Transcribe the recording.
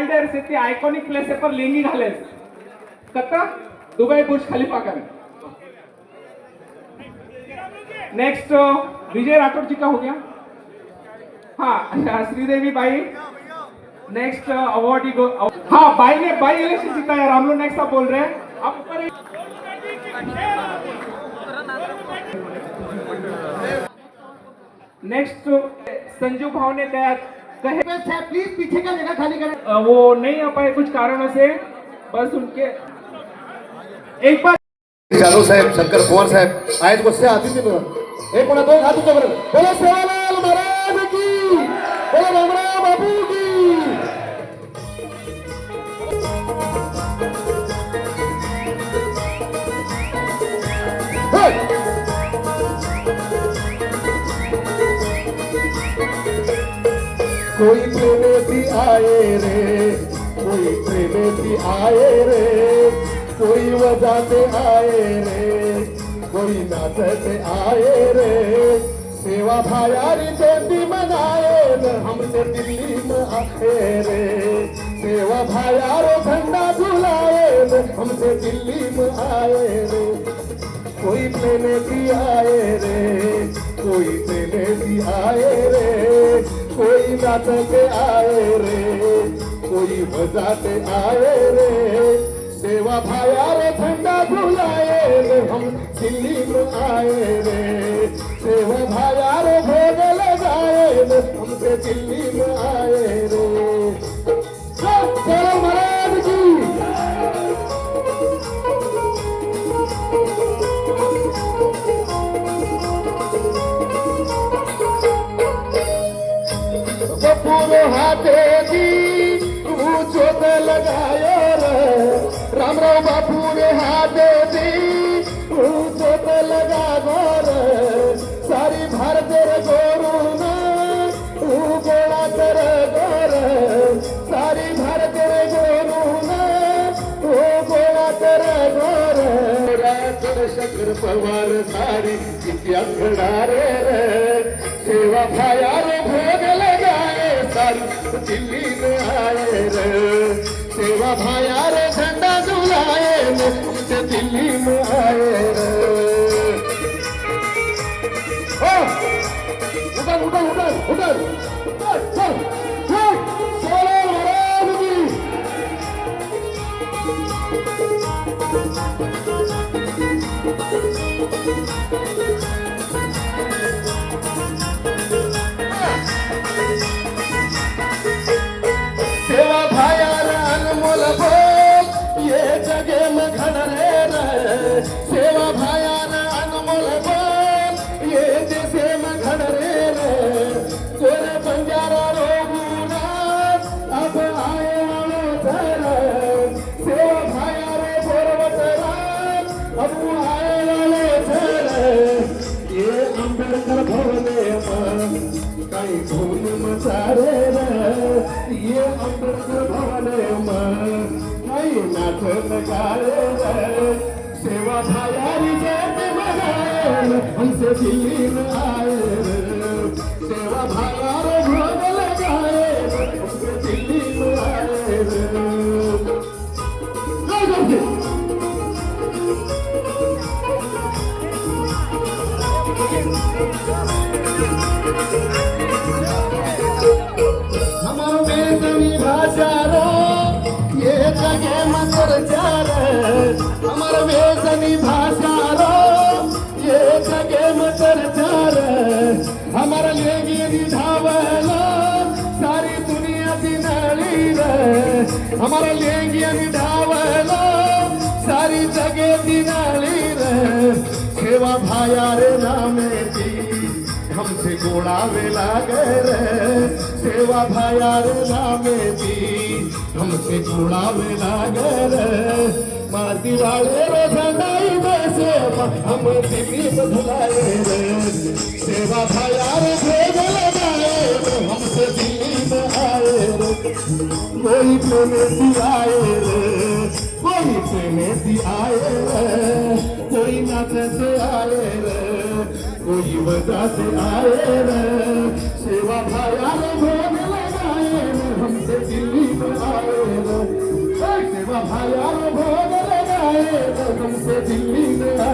Rider से iconic place पर लेंगी घाले कत्ता दुबई बुर्ज खलीफा का। नेक्स्ट विजय राठौर जी का हो गया। हाँ श्रीदेवी बाई नेक्स्ट अवार्ड को। हाँ बाई ने बाई इलेक्शन जीता है। हम लोग नेक्स्ट आप बोल रहे हैं आप ऊपर। नेक्स्ट संजू भाव ने कहा प्लीज पीछे का जगह खाली करें। वो नहीं आ पाए कुछ कारणों से, बस उनके एक बार जाधव साहेब शंकर पवार साहेब आहेत बसते आधी ते एक कोणा दोन हात उंचा करा। बोलो सेवालाल महाराज की, बोलो रामराव बापू की। कोई प्रेमेती आए रे, कोई प्रेमेती आए रे, कोई वजाते आए रे, कोई नाचते आए रे। सेवा भायारी जयंती मनाए न हमसे दिल्ली में आए रे। सेवा भायारो झंडा झुलाए न हमसे दिल्ली में आए रे। कोई प्रेमेती आए रे, कोई प्रेमेती आए रे, कोई नाचते आए रे, कोई बजाते आए रे। सेवा भायारे झंडा झुलाए रे हम दिल्ली में आए रे। सेवा भायारे भोग लगाए रे हमसे दिल्ली में आए रे। चलो महाराज जी। पूरे हाथे दी तू जोत लगायो रे। रामराव बापू रे हाथे दी तू जोत लगा रे। सारी भारत रे गोरू ना तू गोला कर रे। सारी भारत रे गोरू ना तू गोला कर रे। राठौर शंकर पवार सारी इतिहास घडारे रे। सेवा भायार भोग लगाए सारी दिल्ली में आए रे। सेवा भायार झंडा झुलाए हमसे दिल्ली में आए रे। उधर उधर उधर उधर चल चलो महाराज जी। सेवा भायार अनमोल बोल ये जगे में घडरे रे। सेवा भायार अनमोल बोल ये देशे में घडरे रे। कोरे बंजारा रोगुना अब आए वालो रे। सेवा भायार गोरवटरा अब आए वालो रे। ये अंबेडकर भवने में कई धूम मचारे रे। ये अंबेडकर भवने में कई नाच लगाए रे। सेवा भायारी जयंती मनाए हमसे दिल्ली में आए रे। सेवा भायार भोग लगाए हमसे दिल्ली में आए रे। हमारो बेसनी भाषा रो ये जगे मकर चार। हमारो बेसनी भाषा रो ये जगे मकर चार। हमारा लेगी धावला सारी दुनिया दिनाली रे। हमारा लेगी धावला सारी जगे दिनाली रे। सेवा भायारे नामे दी हमसे गोड़ावे लागे रे। सेवा भायारे नामे दी हमसे गोड़ावे लागे रे। माती वाले रो झंडाई वैसे हम दिल्ली में धुलाए रे। सेवा भायारे भोग लगाए हमसे दिल्ली में आए रे। कोई प्रेमेती आए रे, कोई प्रेमेती आए रे, कोई नाचते आए रे, कोई बजाते आए रे। सेवा भायारे भोग लगाए हमसे दिल्ली में आए। आए रे सेवा भाया भोग लगाए तुमसे दिल्ली में